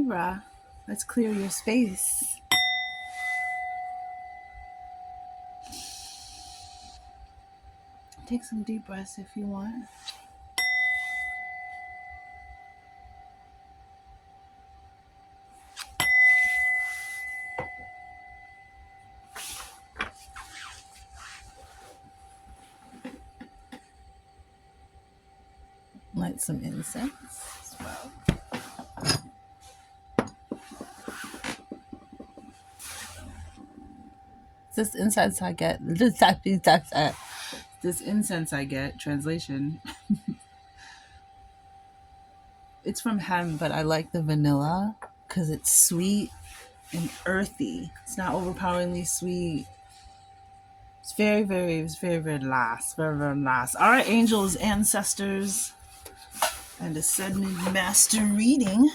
Libra. Let's clear your space. Take some deep breaths if you want. Light some incense as well. This incense I get, this incense I get, translation, it's from hemp, but I like the vanilla because it's sweet and earthy. It's not overpoweringly sweet. It's very, very nice. Very, very nice. All right, angels, ancestors, and ascended master reading.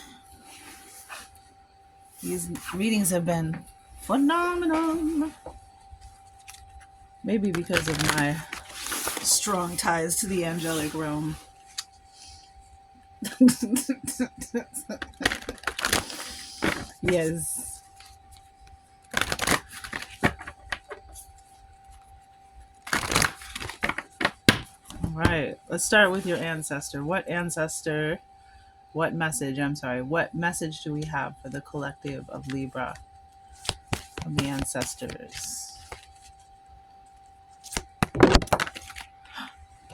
These readings have been phenomenal. Maybe because of my strong ties to the angelic realm. Yes. All right. Let's start with your ancestor. What message do we have for the collective of Libra, of the ancestors?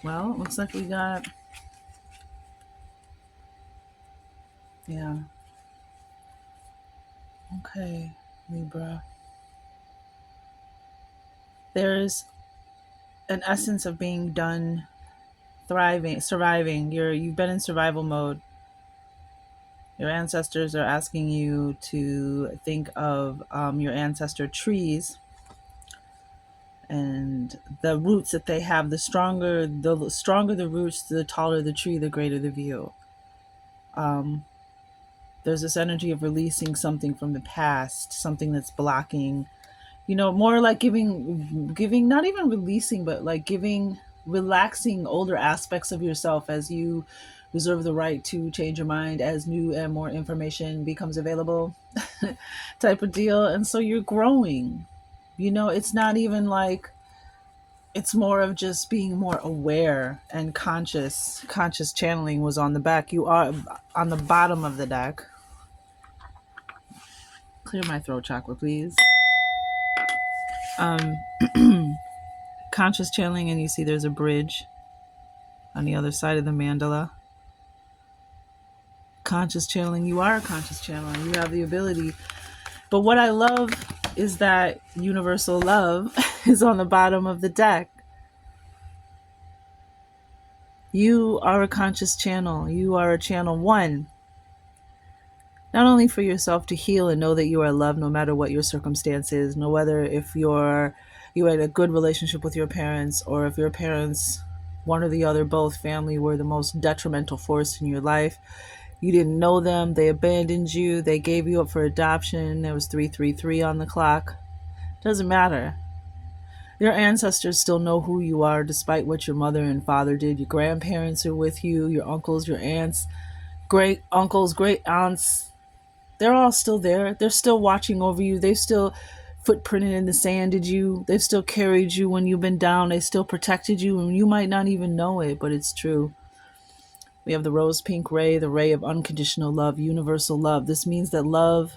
Well, it looks like we got, yeah. Okay, Libra. There's an essence of being done, thriving, surviving. You've been in survival mode. Your ancestors are asking you to think of your ancestor trees and the roots that they have. The stronger the roots, the taller the tree, the greater the view. There's this energy of releasing something from the past, something that's blocking, more like giving, not even releasing, but like giving, relaxing older aspects of yourself as you reserve the right to change your mind as new and more information becomes available type of deal. And so you're growing, it's not even like, it's more of just being more aware and conscious channeling was on the back. You are on the bottom of the deck. Clear my throat chakra, please. Conscious channeling, and you see there's a bridge on the other side of the mandala. Conscious channeling, you are a conscious channeler. You have the ability. But what I love is that universal love is on the bottom of the deck. You are a conscious channel. You are a channel one. Not only for yourself to heal and know that you are loved no matter what your circumstances, no whether if you had a good relationship with your parents, or if your parents, one or the other, both family, were the most detrimental force in your life. You didn't know them. They abandoned you. They gave you up for adoption. There was 333 on the clock. Doesn't matter. Your ancestors still know who you are despite what your mother and father did. Your grandparents are with you. Your uncles, your aunts, great uncles, great aunts. They're all still there. They're still watching over you. They've still footprinted in the sand. They've still carried you when you've been down. They still protected you, and you might not even know it, but it's true. We have the rose pink ray, the ray of unconditional love, universal love. This means that love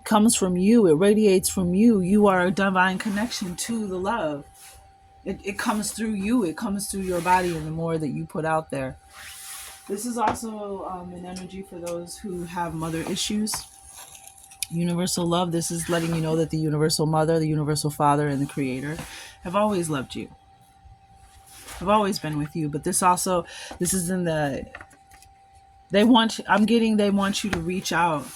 comes from you. It radiates from you. You are a divine connection to the love. It comes through you. It comes through your body, and the more that you put out there. This is also an energy for those who have mother issues. Universal love. This is letting you know that the universal mother, the universal father, and the creator have always loved you. Have always been with you. But this is in the, they want you to reach out.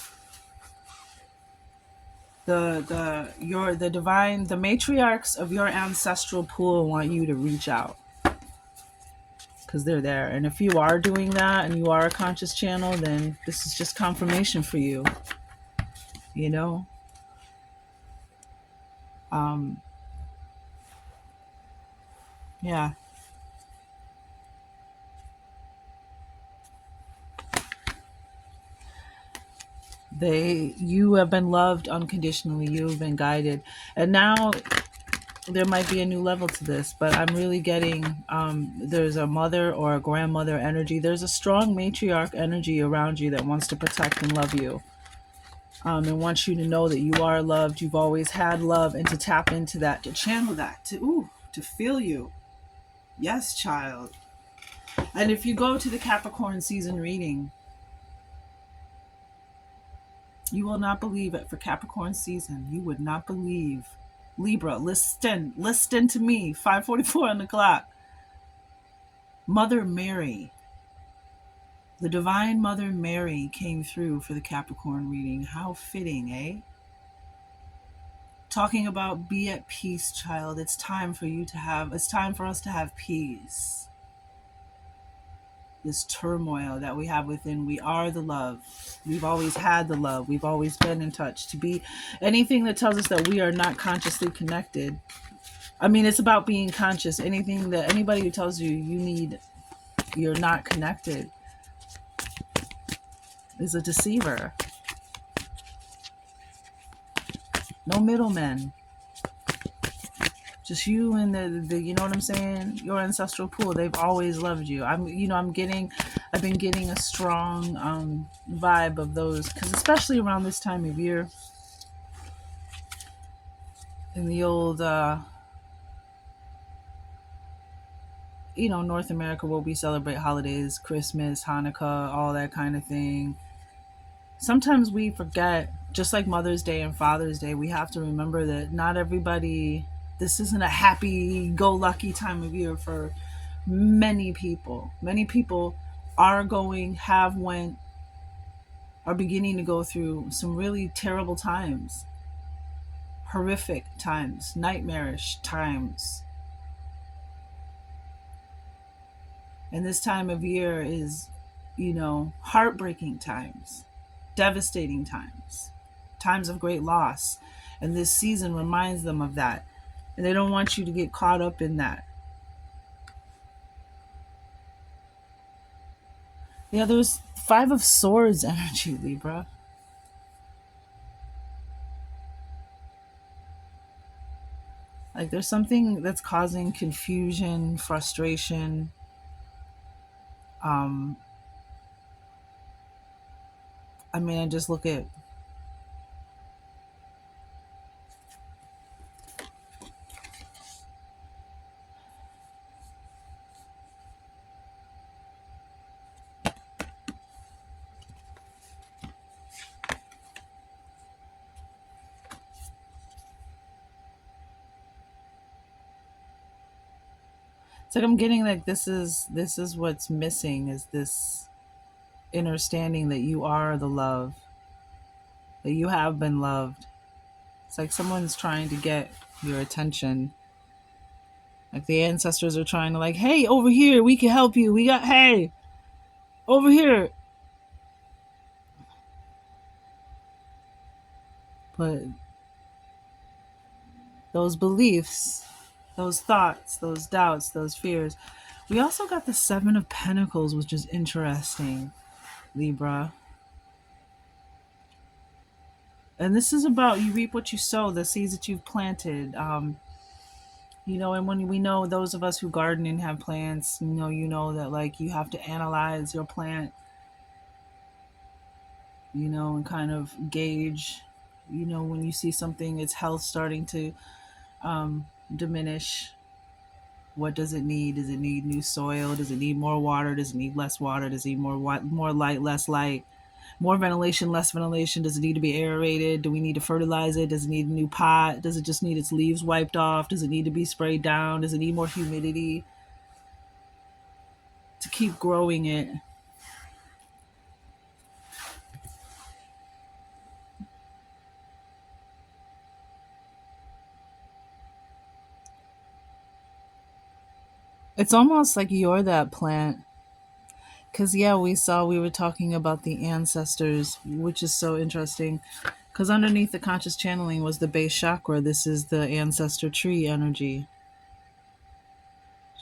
The matriarchs of your ancestral pool want you to reach out, because they're there. And if you are doing that and you are a conscious channel, then this is just confirmation for you. Yeah. You have been loved unconditionally. You've been guided. And now there might be a new level to this, but I'm really getting there's a mother or a grandmother energy. There's a strong matriarch energy around you that wants to protect and love you, and wants you to know that you are loved. You've always had love, and to tap into that, to channel that, to feel you. Yes, child. And if you go to the Capricorn season reading, you will not believe it. For Capricorn season, you would not believe. Libra, listen to me. 5:44 on the clock. Mother Mary, the Divine Mother Mary came through for the Capricorn reading. How fitting, eh? Talking about be at peace, child. It's time for us to have peace. This turmoil that we have within, we are the love. We've always had the love. We've always been in touch. To be anything that tells us that we are not consciously connected. I mean, it's about being conscious. Anything that anybody who tells you you're not connected is a deceiver. No middlemen. Just you and the you know what I'm saying? Your ancestral pool. They've always loved you. I've been getting a strong vibe of those, because especially around this time of year in the old North America, where we celebrate holidays, Christmas, Hanukkah, all that kind of thing. Sometimes we forget, just like Mother's Day and Father's Day, we have to remember that not everybody, this isn't a happy go lucky time of year for many people. Many people are going, have went, are beginning to go through some really terrible times, horrific times, nightmarish times. And this time of year is, heartbreaking times, devastating times, times of great loss. And this season reminds them of that. And they don't want you to get caught up in that. Yeah, there's Five of Swords energy, Libra. Like there's something that's causing confusion, frustration. Um, I mean, I just look at it's like I'm getting like this is what's missing, is this understanding that you are the love, that you have been loved. It's like someone's trying to get your attention. Like the ancestors are trying to, like, hey, over here, we can help you. Hey, over here. But those beliefs, those thoughts, those doubts, those fears. We also got the Seven of Pentacles, which is interesting, Libra. And this is about you reap what you sow, the seeds that you've planted. And when we know, those of us who garden and have plants, that like you have to analyze your plant, and kind of gauge, when you see something, its health starting to diminish. What does it need? Does it need new soil? Does it need more water? Does it need less water? Does it need more light, less light? More ventilation, less ventilation? Does it need to be aerated? Do we need to fertilize it? Does it need a new pot? Does it just need its leaves wiped off? Does it need to be sprayed down? Does it need more humidity to keep growing it? It's almost like you're that plant. Because, yeah, we were talking about the ancestors, which is so interesting. Because underneath the conscious channeling was the base chakra. This is the ancestor tree energy.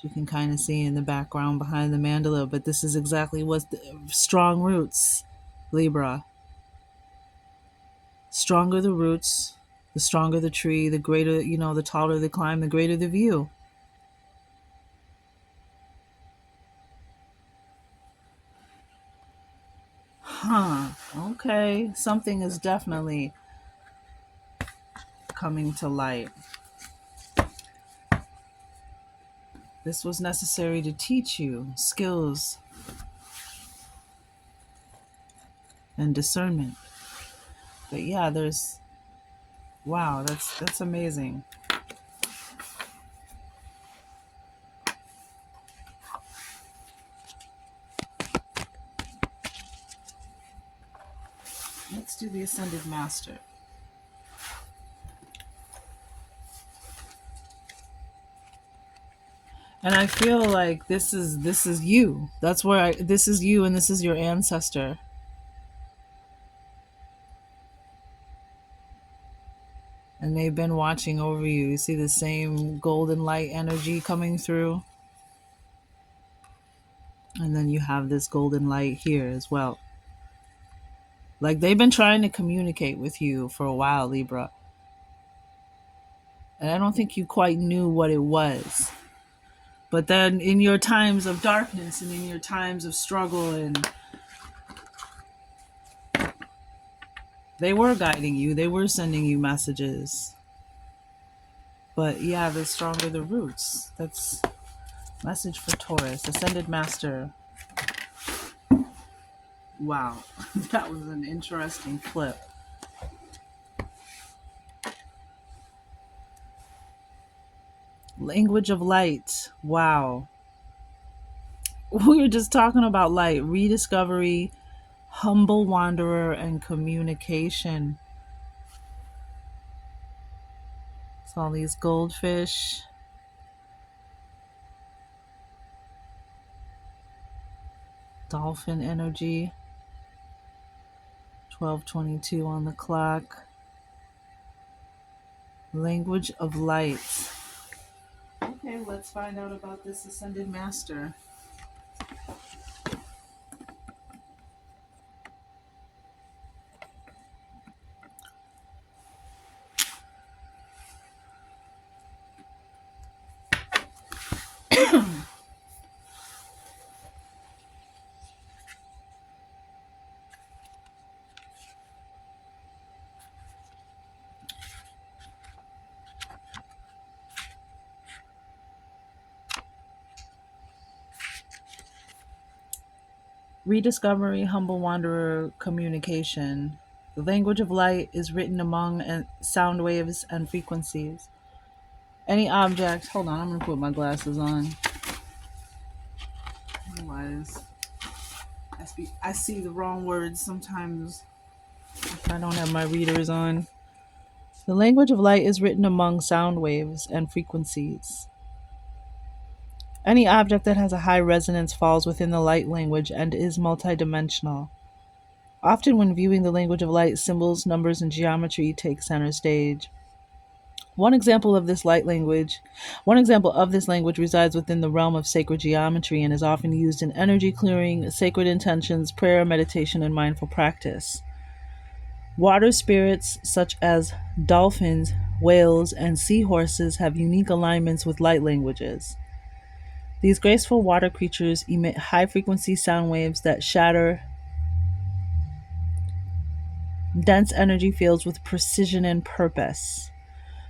You can kind of see in the background behind the mandala, but this is exactly what the strong roots, Libra. stronger the roots, the stronger the tree, the greater, the taller the climb, the greater the view. Huh. Okay. Something is definitely coming to light. This was necessary to teach you skills and discernment. But yeah, wow, that's amazing. Let's do the Ascended Master. And I feel like this is you. That's where this is you and this is your ancestor. And they've been watching over you. You see the same golden light energy coming through. And then you have this golden light here as well. Like they've been trying to communicate with you for a while, Libra. And I don't think you quite knew what it was. But then in your times of darkness and in your times of struggle, and they were guiding you, they were sending you messages. But yeah, the stronger the roots. That's message for Taurus. Ascended Master. Wow. That was an interesting flip. Language of light. Wow. We were just talking about light, rediscovery, humble wanderer, and communication. It's all these goldfish. Dolphin energy. 12:22 on the clock. Language of light. Okay, let's find out about this Ascended Master. Rediscovery, humble wanderer, communication. The language of light is written among sound waves and frequencies. Any object. Hold on, I'm going to put my glasses on. Otherwise, I see the wrong words sometimes if I don't have my readers on. The language of light is written among sound waves and frequencies. Any object that has a high resonance falls within the light language and is multidimensional. Often when viewing the language of light, symbols, numbers, and geometry take center stage. One example of this language resides within the realm of sacred geometry and is often used in energy clearing, sacred intentions, prayer, meditation, and mindful practice. Water spirits such as dolphins, whales, and seahorses have unique alignments with light languages. These graceful water creatures emit high-frequency sound waves that shatter dense energy fields with precision and purpose.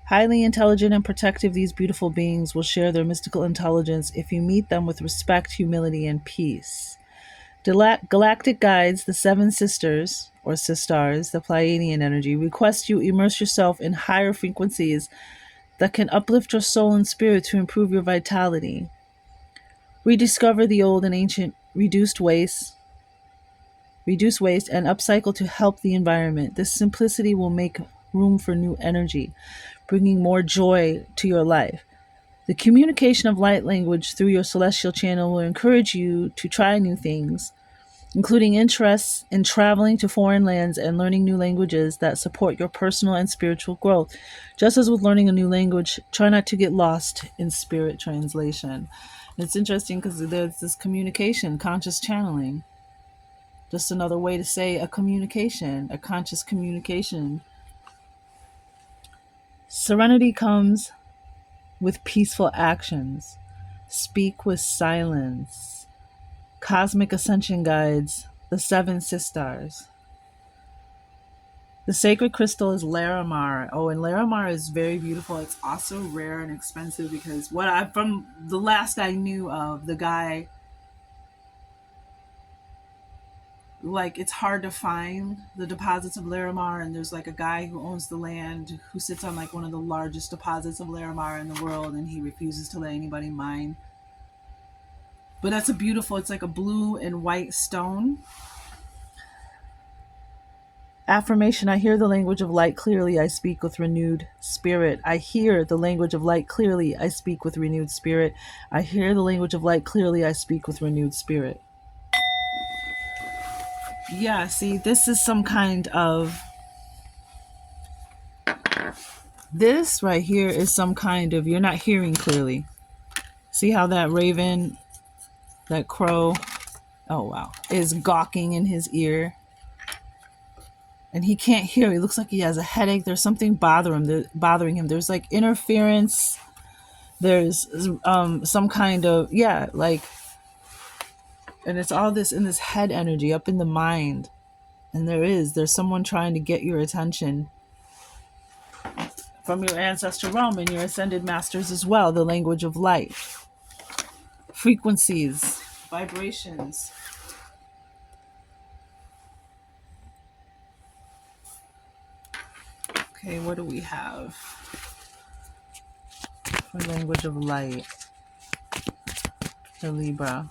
Highly intelligent and protective, these beautiful beings will share their mystical intelligence if you meet them with respect, humility, and peace. Galactic guides, the seven sisters, or sistars, the Pleiadian energy, request you immerse yourself in higher frequencies that can uplift your soul and spirit to improve your vitality. Rediscover the old and ancient, reduce waste, and upcycle to help the environment. This simplicity will make room for new energy, bringing more joy to your life. The communication of light language through your celestial channel will encourage you to try new things, including interests in traveling to foreign lands and learning new languages that support your personal and spiritual growth. Just as with learning a new language, try not to get lost in spirit translation. It's interesting because there's this communication, conscious channeling. Just another way to say a communication, a conscious communication. Serenity comes with peaceful actions. Speak with silence. Cosmic ascension guides, the seven sisters. The sacred crystal is Larimar. Oh, and Larimar is very beautiful. It's also rare and expensive because from the last I knew of, the guy, like, it's hard to find the deposits of Larimar, and there's like a guy who owns the land who sits on like one of the largest deposits of Larimar in the world, and he refuses to let anybody mine. But that's a beautiful, it's like a blue and white stone. Affirmation: I hear the language of light clearly. I speak with renewed spirit. I hear the language of light clearly. I speak with renewed spirit. I hear the language of light clearly. I speak with renewed spirit. Yeah, see, this is some kind of. This right here is some kind of. You're not hearing clearly. See how that raven, that crow, oh wow, is gawking in his ear. And he can't hear. He looks like he has a headache. There's something bothering him. There's like interference. There's some kind of, yeah, like, and it's all this in this head energy up in the mind. And there's someone trying to get your attention from your ancestor realm and your ascended masters as well. The language of light, frequencies, vibrations. Okay, what do we have for language of light? The Libra.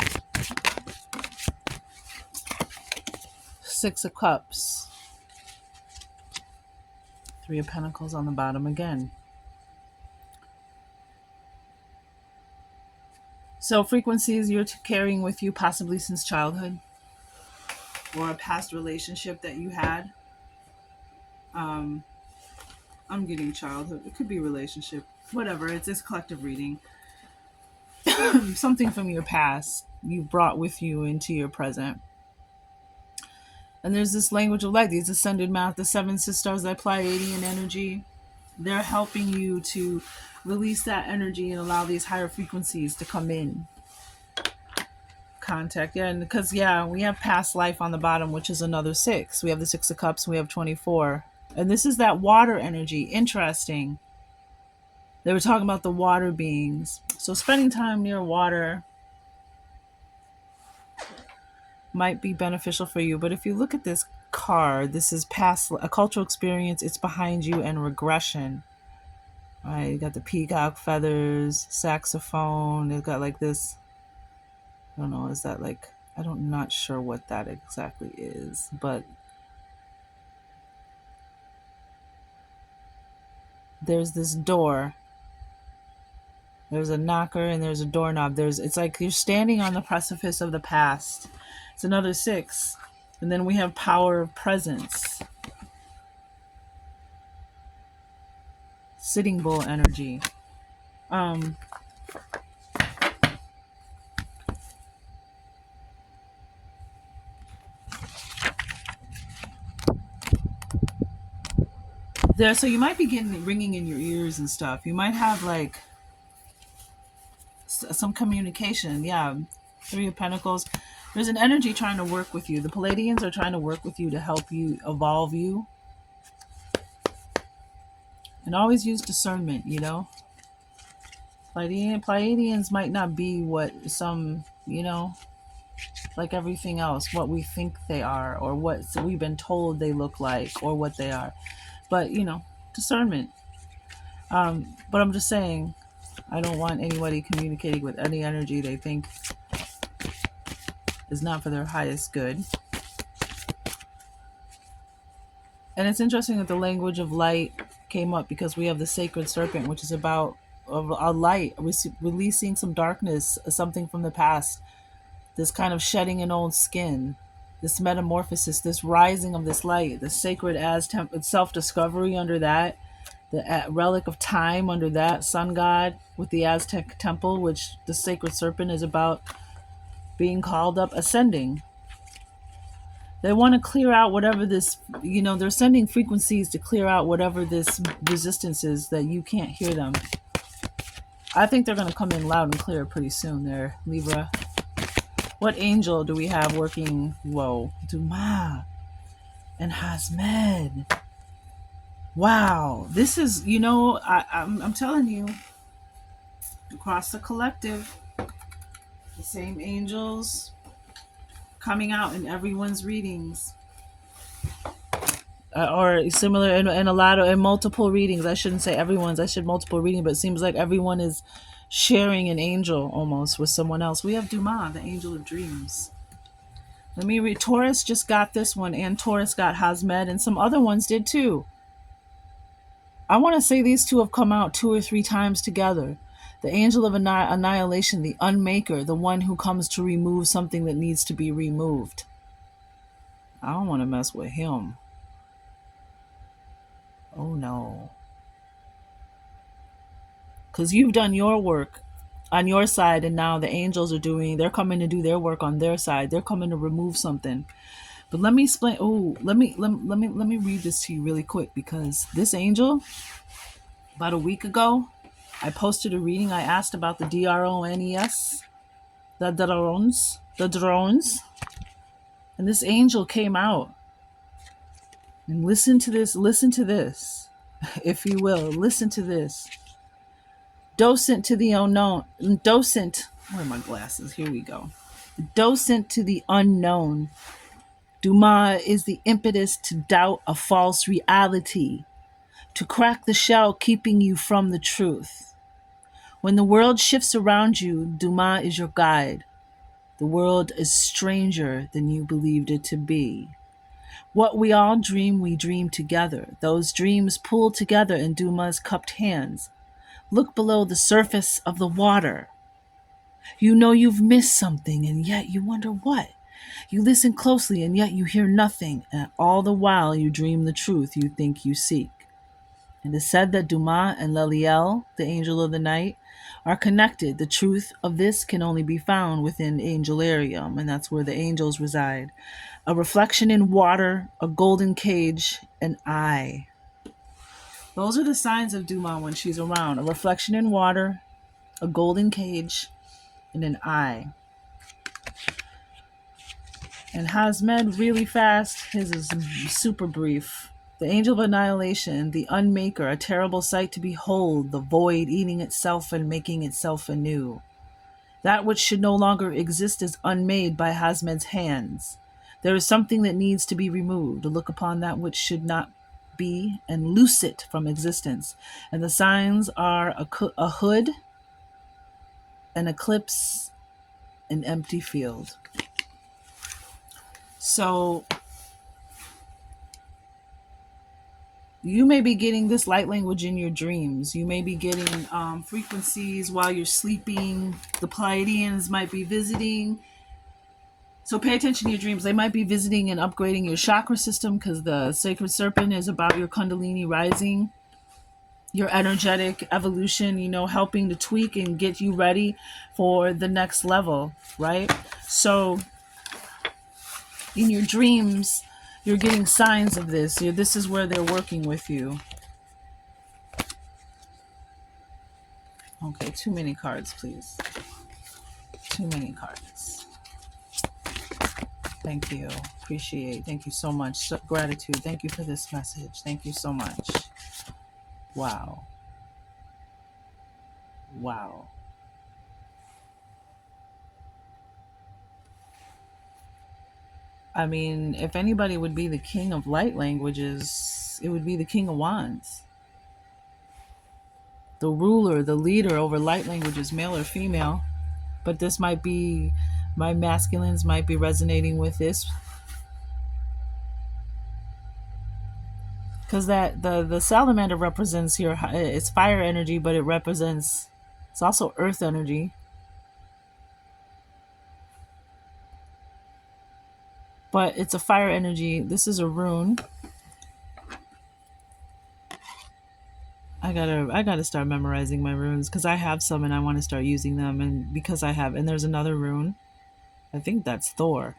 Six of Cups. Three of Pentacles on the bottom again. So frequencies you're carrying with you possibly since childhood, or a past relationship that you had. I'm getting childhood. It could be relationship. Whatever. It's this collective reading. Something from your past you've brought with you into your present. And there's this language of light. These ascended mouth, the seven sisters, that Pleiadian energy. They're helping you to release that energy and allow these higher frequencies to come in. Contact. Yeah, and because, yeah, we have past life on the bottom, which is another six. We have the Six of Cups. We have 24. And this is that water energy. Interesting. They were talking about the water beings. So spending time near water might be beneficial for you. But if you look at this card, this is past a cultural experience. It's behind you, and regression. Right? You got the peacock feathers, saxophone. They've got like this. I don't know. Is that like? I'm not sure what that exactly is, but there's this door. There's a knocker and there's a doorknob. It's like you're standing on the precipice of the past. It's another six. And then we have power of presence. Sitting Bull energy. So you might be getting ringing in your ears and stuff. You might have like some communication. Yeah. Three of Pentacles. There's an energy trying to work with you. The Pleiadians are trying to work with you to help you evolve you. And always use discernment, you know. Pleiadians might not be what some, you know, like everything else, what we think they are, or what we've been told they look like, or what they are. But, you know, discernment. But I'm just saying, I don't want anybody communicating with any energy they think is not for their highest good. And it's interesting that the language of light came up because we have the sacred serpent, which is about a light, releasing some darkness, something from the past, this kind of shedding an old skin, this metamorphosis, this rising of this light, the sacred Aztec self-discovery under that, the relic of time under that, sun god with the Aztec temple, which the sacred serpent is about being called up, ascending. They want to clear out whatever this, they're sending frequencies to clear out whatever this resistance is that you can't hear them. I think they're going to come in loud and clear pretty soon there, Libra. What angel do we have working? Whoa. Duma and Hasmed. Wow. This is, I'm telling you, across the collective, the same angels coming out in everyone's readings. Or similar in a lot of in multiple readings. I shouldn't say everyone's. I should multiple reading, but it seems like everyone is sharing an angel almost with someone else. We have Duma, the angel of dreams. Let me read. Taurus just got this one, and Taurus got Hasmed, and some other ones did too. I want to say these two have come out 2 or 3 times together. The angel of annihilation, the unmaker, the one who comes to remove something that needs to be removed. I don't want to mess with him. Oh no. Because you've done your work on your side, and now the angels they're coming to do their work on their side. They're coming to remove something. But let me explain. Let me read this to you really quick, because this angel, about a week ago, I posted a reading. I asked about the drones, the drones, and this angel came out. And listen to this, if you will. Listen to this. Docent to the unknown. Docent. Where are my glasses? Here we go. Docent to the unknown. Duma is the impetus to doubt a false reality, to crack the shell keeping you from the truth. When the world shifts around you, Duma is your guide. The world is stranger than you believed it to be. What we all dream, we dream together. Those dreams pull together in Duma's cupped hands. Look below the surface of the water. You know you've missed something, and yet you wonder what. You listen closely, and yet you hear nothing, and all the while you dream the truth you think you seek. It is said that Duma and Leliel, the angel of the night, are connected. The truth of this can only be found within Angelarium, and that's where the angels reside. A reflection in water, a golden cage, an eye. Those are the signs of Duma when she's around. A reflection in water, a golden cage, and an eye. And Hasmed, really fast. His is super brief. The angel of annihilation, the unmaker, a terrible sight to behold, the void eating itself and making itself anew. That which should no longer exist is unmade by Hasmed's hands. There is something that needs to be removed, to look upon that which should not be and loose it from existence. And the signs are a hood, an eclipse, an empty field. So you may be getting this light language in your dreams. You may be getting frequencies while you're sleeping. The Pleiadians might be visiting. So pay attention to your dreams. They might be visiting and upgrading your chakra system, because the sacred serpent is about your Kundalini rising, your energetic evolution, helping to tweak and get you ready for the next level, right? So in your dreams, you're getting signs of this. This is where they're working with you. Okay, too many cards, please. Too many cards. Thank you. Appreciate. Thank you so much. Gratitude. Thank you for this message. Thank you so much. Wow. Wow. I mean, if anybody would be the king of light languages, it would be the King of Wands. The ruler, the leader over light languages, male or female. But this might be, my masculines might be resonating with this. Because the salamander represents it's fire energy, but it represents, it's also earth energy. But it's a fire energy. This is a rune. I gotta start memorizing my runes, because I have some and I want to start using them. And and there's another rune. I think that's Thor.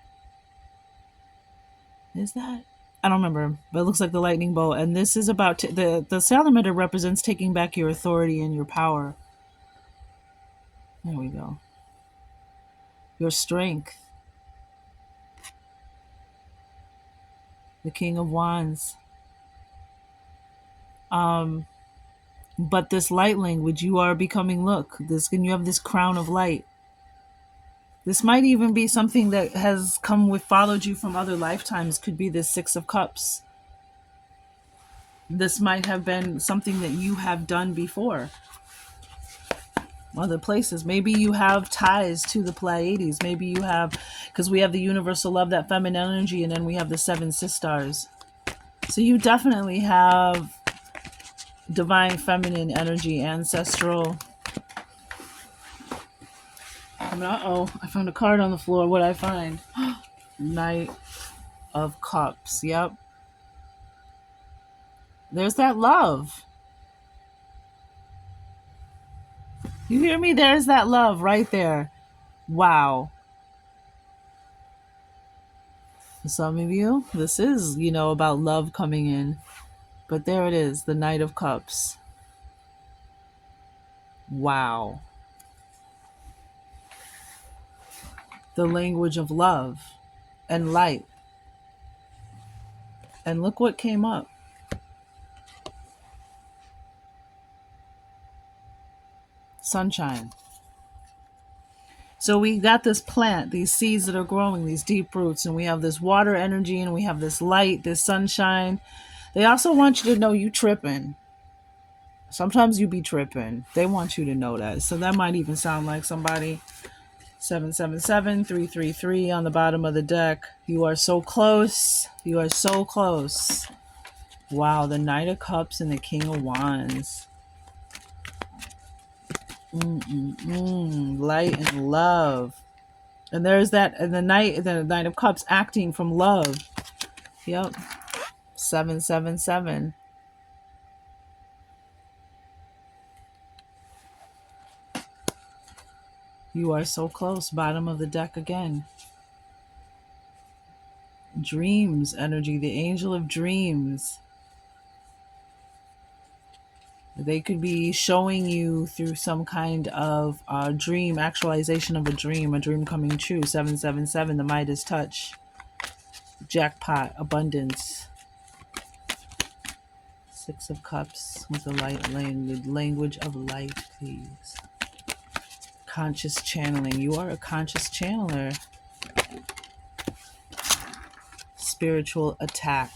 Is that? I don't remember, but it looks like the lightning bolt. And this is about the salamander represents taking back your authority and your power. There we go. Your strength. The King of Wands. But this light language, you are becoming, look, this, and you have this crown of light. This might even be something that has come with, followed you from other lifetimes. Could be this Six of Cups. This might have been something that you have done before. Other places. Maybe you have ties to the Pleiades. Maybe you have, because we have the universal love, that feminine energy, and then we have the seven sisters. So you definitely have divine feminine energy, ancestral. Uh-oh, I found a card on the floor. What did I find? Knight of Cups. Yep. There's that love. You hear me? There's that love right there. Wow. For some of you, this is, about love coming in. But there it is, the Knight of Cups. Wow. The language of love and light. And look what came up. Sunshine. So we got this plant, these seeds that are growing, these deep roots, and we have this water energy, and we have this light, this sunshine. They also want you to know you tripping. Sometimes you be tripping. They want you to know that. So that might even sound like somebody. 777-333 on the bottom of the deck. You are so close. You are so close. Wow, the Knight of Cups and the King of Wands. Light and love. And there's that, and the Knight of Cups acting from love. Yep. 777. You are so close. Bottom of the deck again. Dreams energy, the angel of dreams. They could be showing you through some kind of dream, actualization of a dream coming true. 777, the Midas touch. Jackpot, abundance. Six of Cups with the light language of light, please. Conscious channeling. You are a conscious channeler. Spiritual attack.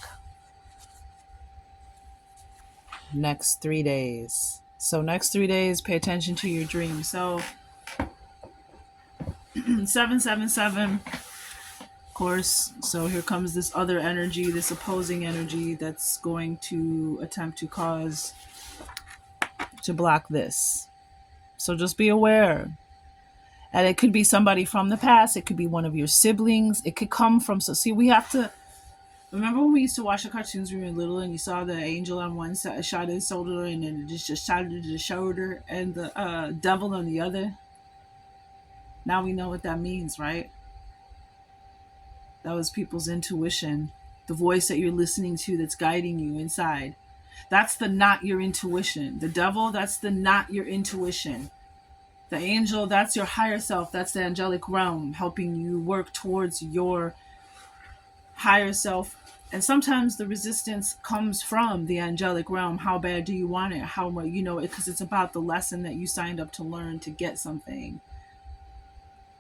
Next 3 days. So next 3 days, pay attention to your dreams. So 777, of course. So here comes this other energy, this opposing energy that's going to attempt to block this. So just be aware. And it could be somebody from the past. It could be one of your siblings. It could come from, so see, we have to, remember when we used to watch the cartoons when we were little and you saw the angel on one side, shot his shoulder, and then it just shot into the shoulder, and the devil on the other? Now we know what that means, right? That was people's intuition. The voice that you're listening to that's guiding you inside. That's the not your intuition. The devil, that's the not your intuition. The angel, that's your higher self. That's the angelic realm helping you work towards your higher self. And sometimes the resistance comes from the angelic realm. How bad do you want it? How much, because it's about the lesson that you signed up to learn to get something.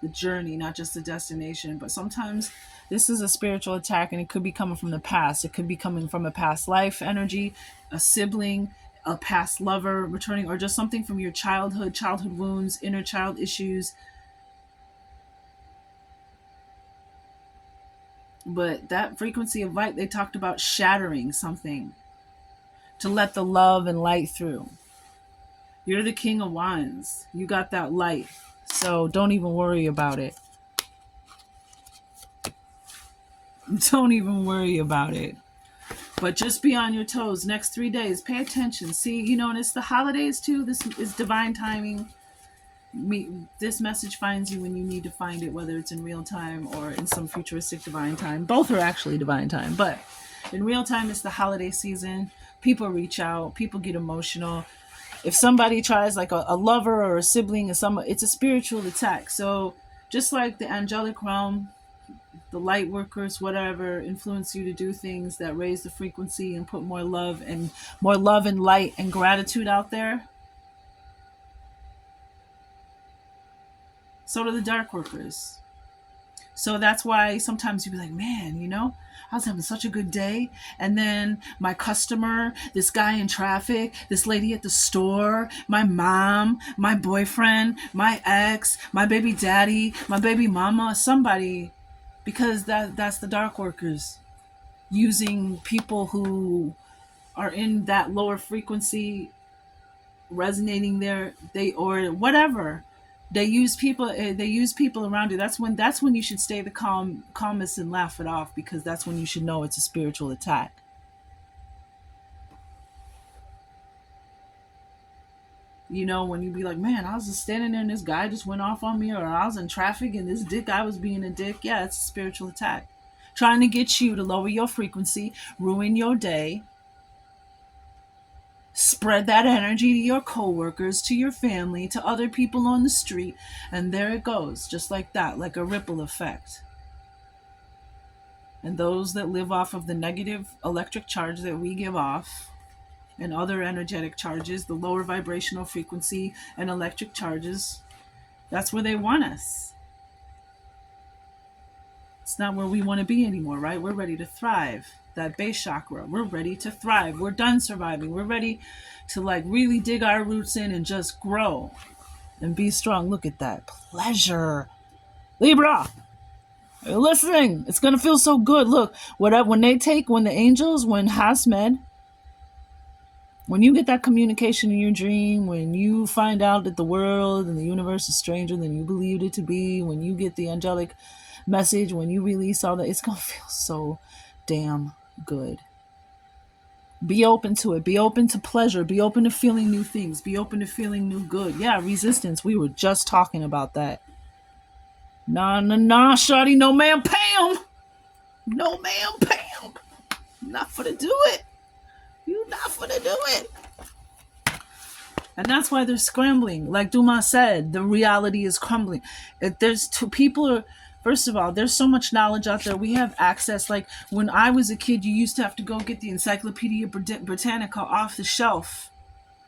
The journey, not just the destination. But sometimes this is a spiritual attack, and it could be coming from the past. It could be coming from a past life energy, a sibling, a past lover returning, or just something from your childhood wounds, inner child issues. But that frequency of light, they talked about shattering something to let the love and light through. You're the King of Wands. You got that light. So don't even worry about it. Don't even worry about it. But just be on your toes. Next 3 days, pay attention. See, and it's the holidays too. This is divine timing. This message finds you when you need to find it, whether it's in real time or in some futuristic divine time. Both are actually divine time, but in real time, it's the holiday season. People reach out, people get emotional. If somebody tries, like a lover or a sibling, it's a spiritual attack. So just like the angelic realm, the light workers, whatever, influence you to do things that raise the frequency and put more love and light and gratitude out there. So do the dark workers. So that's why sometimes you'd be like, man, I was having such a good day. And then my customer, this guy in traffic, this lady at the store, my mom, my boyfriend, my ex, my baby daddy, my baby mama, somebody, because that's the dark workers using people who are in that lower frequency, resonating there, they or whatever. They use people around you. That's when you should stay the calmest and laugh it off, because that's when you should know it's a spiritual attack. When you be like, man, I was just standing there and this guy just went off on me, or I was in traffic and this dick guy was being a dick. Yeah, it's a spiritual attack trying to get you to lower your frequency, ruin your day, spread that energy to your coworkers, to your family, to other people on the street, and there it goes, just like that, like a ripple effect. And those that live off of the negative electric charge that we give off and other energetic charges, the lower vibrational frequency and electric charges, that's where they want us. It's not where we want to be anymore, right? We're ready to thrive. That base chakra, we're ready to thrive. We're done surviving. We're ready to really dig our roots in and just grow and be strong. Look at that pleasure. Libra, are you listening? It's going to feel so good. Look, when the angels, when Hasmed, when you get that communication in your dream, when you find out that the world and the universe is stranger than you believed it to be, when you get the angelic message, when you release all that, it's going to feel so damn good. Be open to it. Be open to pleasure. Be open to feeling new things. Be open to feeling new good. Yeah, resistance. We were just talking about that. Nah, shawty, no ma'am, Pam. No ma'am, Pam. Not for to do it. You not for to do it. And that's why they're scrambling. Like Dumas said, the reality is crumbling. There's two people. First of all, there's so much knowledge out there. We have access. Like when I was a kid, you used to have to go get the Encyclopedia Britannica off the shelf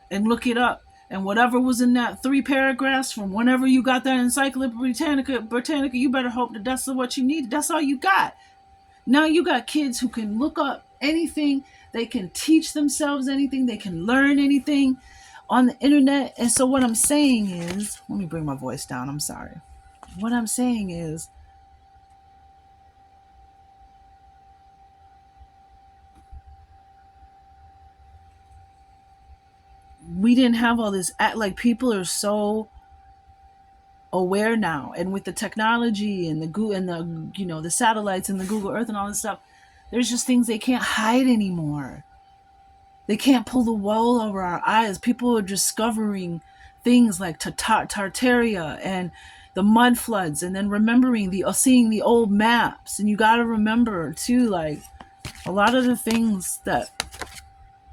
and look it up. And whatever was in that 3 paragraphs from whenever you got that Encyclopedia Britannica, you better hope that that's what you need. That's all you got. Now you got kids who can look up anything. They can teach themselves anything. They can learn anything on the internet. And so what I'm saying is, let me bring my voice down. I'm sorry. What I'm saying is, we didn't have all this. Like people are so aware now, and with the technology and the Google and the satellites and the Google Earth and all this stuff, there's just things they can't hide anymore. They can't pull the wool over our eyes. People are discovering things like Tartaria and the mud floods, and then seeing the old maps. And you got to remember too, like a lot of the things that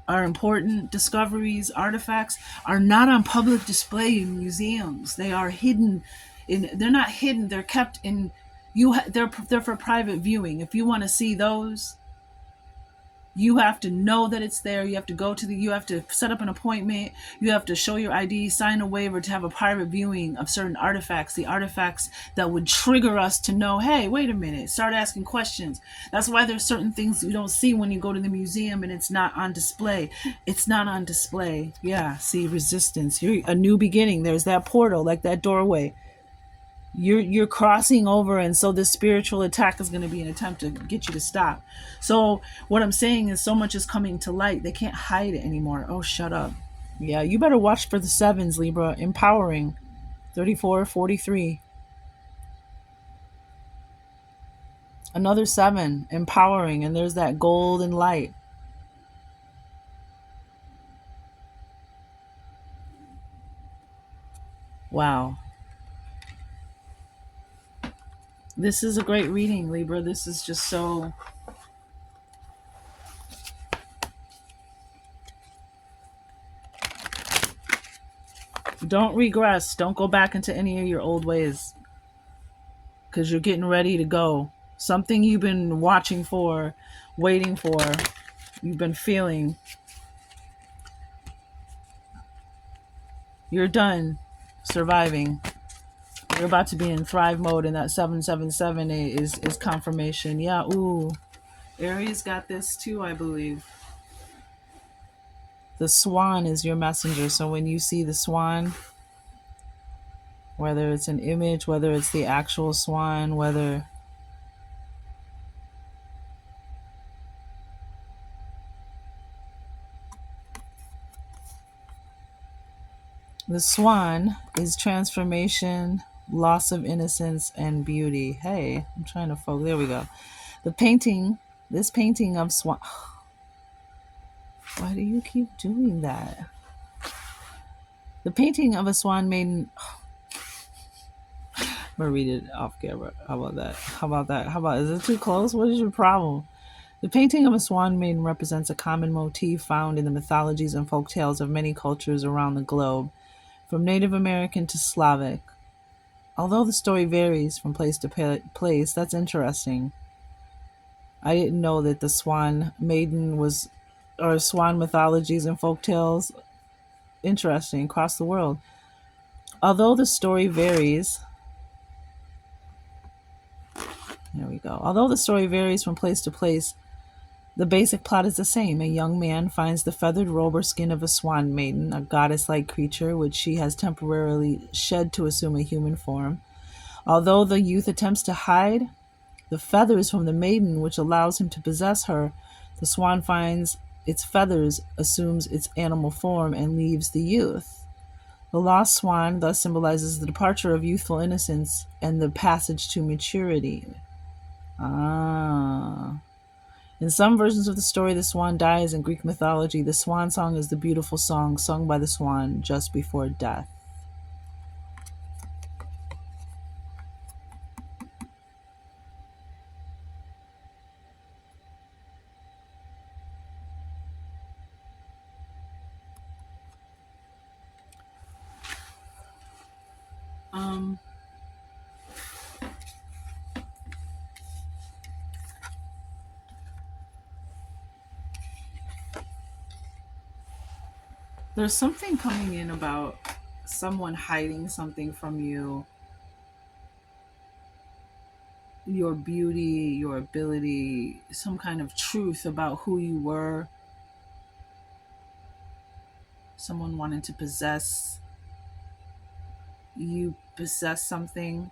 are important discoveries, artifacts, are not on public display in museums. They are hidden. They're not hidden. They're kept in. They're for private viewing. If you want to see those, you have to know that it's there. You have to set up an appointment. You have to show your ID, sign a waiver to have a private viewing of certain artifacts, the artifacts that would trigger us to know, hey, wait a minute, start asking questions. That's why there's certain things you don't see when you go to the museum and it's not on display. It's not on display. Yeah, see, resistance. A new beginning. There's that portal, like that doorway. You're crossing over, and so this spiritual attack is going to be an attempt to get you to stop. So what I'm saying is, so much is coming to light. They can't hide it anymore. Oh, shut up. Yeah, you better watch for the 7s, Libra. Empowering. 34, 43. Another 7. Empowering. And there's that golden light. Wow. This is a great reading, Libra. This is just so. Don't regress. Don't go back into any of your old ways because you're getting ready to go. Something you've been watching for, waiting for, you've been feeling. You're done surviving. You're about to be in thrive mode, and that 777 is confirmation. Yeah, ooh. Aries got this too, I believe. The swan is your messenger. So when you see the swan, whether it's an image, whether it's the actual swan, whether the swan is transformation, loss of innocence, and beauty. Hey, I'm trying to focus. There we go. The painting, this painting of swan. Why do you keep doing that? The painting of a swan maiden. I'm gonna read it off camera. How about that? How about that? How about, is it too close? What is your problem? The painting of a swan maiden represents a common motif found in the mythologies and folk tales of many cultures around the globe, from Native American to Slavic. Although the story varies from place to place, that's interesting. I didn't know that the swan maiden was, or swan mythologies and folk tales, interesting, across the world. Although the story varies, there we go. Although the story varies from place to place, the basic plot is the same. A young man finds the feathered robe or skin of a swan maiden, a goddess like creature which she has temporarily shed to assume a human form. Although the youth attempts to hide the feathers from the maiden, which allows him to possess her, the swan finds its feathers, assumes its animal form, and leaves the youth. The lost swan thus symbolizes the departure of youthful innocence and the passage to maturity. Ah. In some versions of the story, the swan dies. In Greek mythology, the swan song is the beautiful song sung by the swan just before death. Um, there's something coming in about someone hiding something from you, your beauty, your ability, some kind of truth about who you were. Someone wanted to possess you, possess something.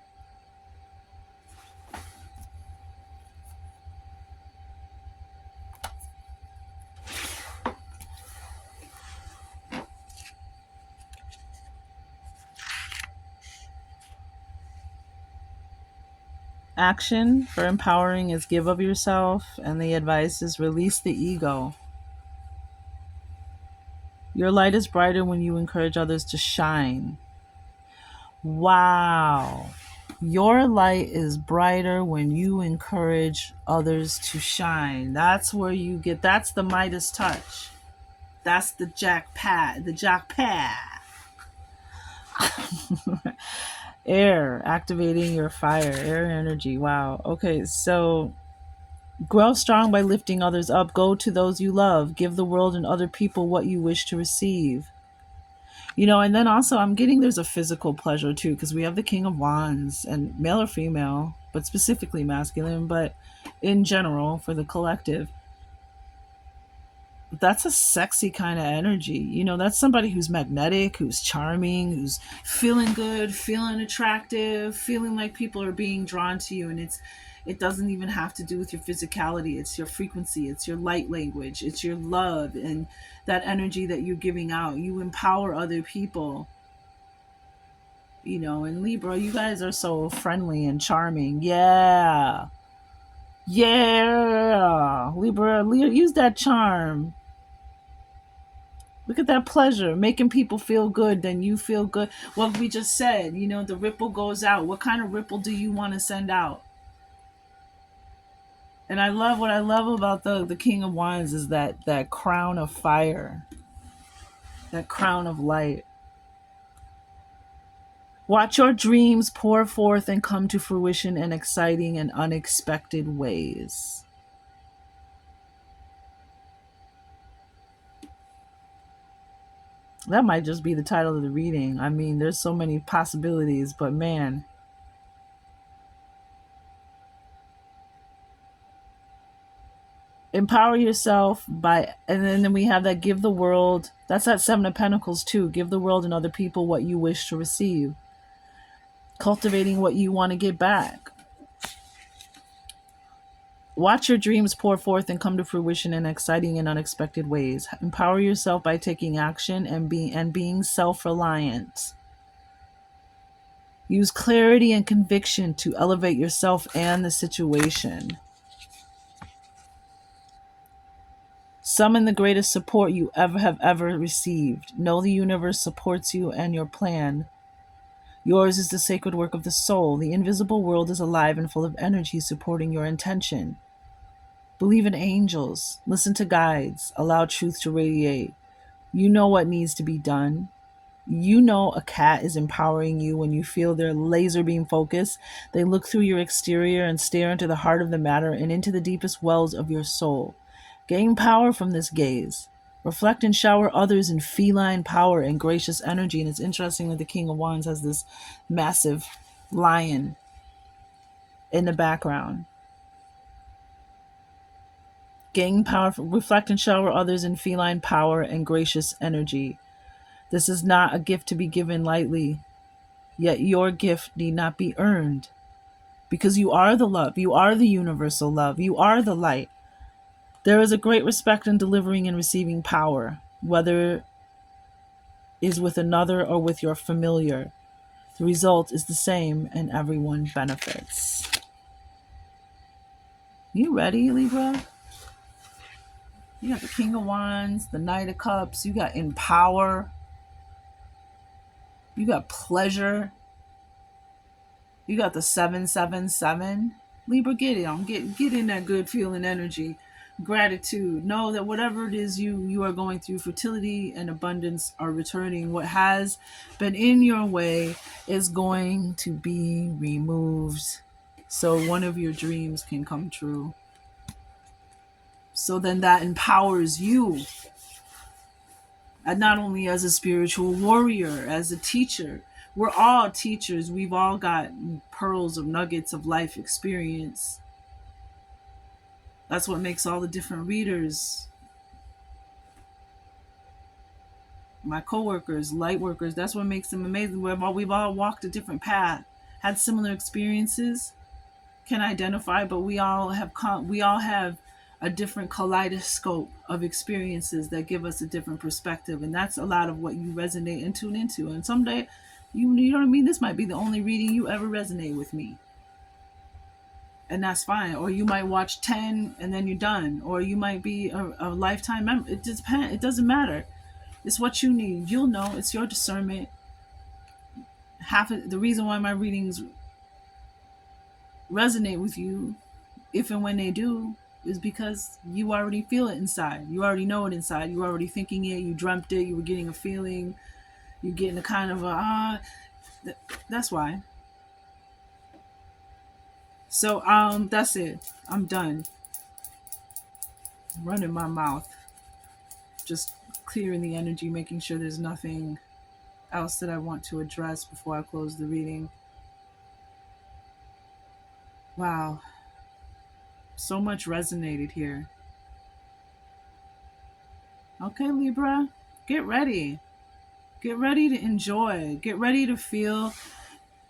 Action for empowering is give of yourself, and the advice is release the ego. Your light is brighter when you encourage others to shine. Wow. Your light is brighter when you encourage others to shine. That's where you get, that's the Midas touch. That's the jackpot, the jackpot. Air, activating your fire, air energy. Wow. Okay, so grow strong by lifting others up. Go to those you love. Give the world and other people what you wish to receive. And then also I'm getting there's a physical pleasure too, because we have the King of Wands, and male or female, but specifically masculine, but in general for the collective, that's a sexy kind of energy. That's somebody who's magnetic, who's charming, who's feeling good, feeling attractive, feeling like people are being drawn to you. And it doesn't even have to do with your physicality. It's your frequency, it's your light language, it's your love, and that energy that you're giving out. You empower other people. And Libra, you guys are so friendly and charming. Yeah. Yeah. Libra, use that charm. Look at that pleasure, making people feel good, then you feel good. What we just said, the ripple goes out. What kind of ripple do you want to send out? And what I love about the King of Wands is that crown of fire, that crown of light. Watch your dreams pour forth and come to fruition in exciting and unexpected ways. That might just be the title of the reading. I mean, there's so many possibilities, but man. Empower yourself and then we have that give the world. That's that Seven of Pentacles too. Give the world and other people what you wish to receive. Cultivating what you want to get back. Watch your dreams pour forth and come to fruition in exciting and unexpected ways. Empower yourself by taking action and being self-reliant. Use clarity and conviction to elevate yourself and the situation. Summon the greatest support you have ever received. Know the universe supports you and your plan. Yours is the sacred work of the soul. The invisible world is alive and full of energy supporting your intention. Believe in angels. Listen to guides. Allow truth to radiate. You know what needs to be done. You know a cat is empowering you when you feel their laser beam focus. They look through your exterior and stare into the heart of the matter and into the deepest wells of your soul. Gain power from this gaze. Reflect and shower others in feline power and gracious energy. And it's interesting that the King of Wands has this massive lion in the background. Gain power, reflect and shower others in feline power and gracious energy. This is not a gift to be given lightly, yet your gift need not be earned. Because you are the love, you are the universal love, you are the light. There is a great respect in delivering and receiving power, whether is with another or with your familiar. The result is the same and everyone benefits. You ready, Libra? You got the King of Wands, the Knight of Cups, you got empower, you got pleasure, you got the 777. Libra, get it on. Get in that good feeling energy. Gratitude. Know that whatever it is you are going through, fertility and abundance are returning. What has been in your way is going to be removed so one of your dreams can come true. So then that empowers you. And not only as a spiritual warrior, as a teacher. We're all teachers. We've all got pearls of nuggets of life experience. That's what makes all the different readers, my coworkers, light workers, that's what makes them amazing. We've all walked a different path, had similar experiences, can identify, but we all have a different kaleidoscope of experiences that give us a different perspective, and that's a lot of what you resonate and tune into. And someday, you know what I mean, this might be the only reading you ever resonate with me, and that's fine. Or you might watch 10 and then you're done, or you might be a lifetime member. It just depends. It doesn't matter. It's what you need. You'll know. It's your discernment. Half of the reason why my readings resonate with you, if and when they do, is because you already feel it inside. You already know it inside. You're already thinking it. You dreamt it. You were getting a feeling. You're getting a kind of that's why. So that's it. I'm done. Running my mouth. Just clearing the energy, making sure there's nothing else that I want to address before I close the reading. Wow. So much resonated here. Okay, Libra, get ready. Get ready to enjoy. Get ready to feel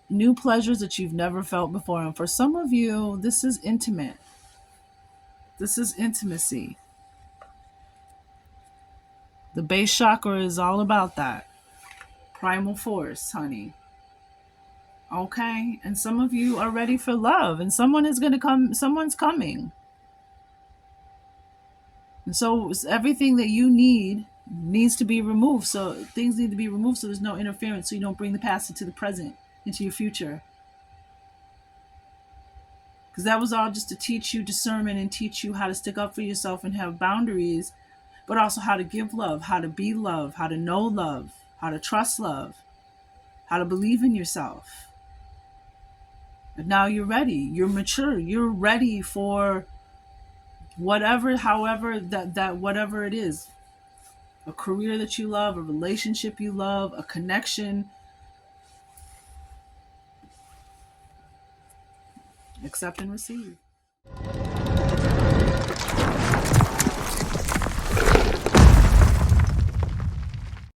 new pleasures that you've never felt before. And for some of you, this is intimate. This is intimacy. The base chakra is all about that. Primal force, honey. Okay? And some of you are ready for love, and someone's coming. And so everything that you need needs to be removed. So things need to be removed so there's no interference, so you don't bring the past into the present, into your future. Because that was all just to teach you discernment and teach you how to stick up for yourself and have boundaries, but also how to give love, how to be love, how to know love, how to trust love, how to believe in yourself. But now you're ready, you're mature, you're ready for whatever, however, that whatever it is, a career that you love, a relationship you love, a connection. Accept and receive.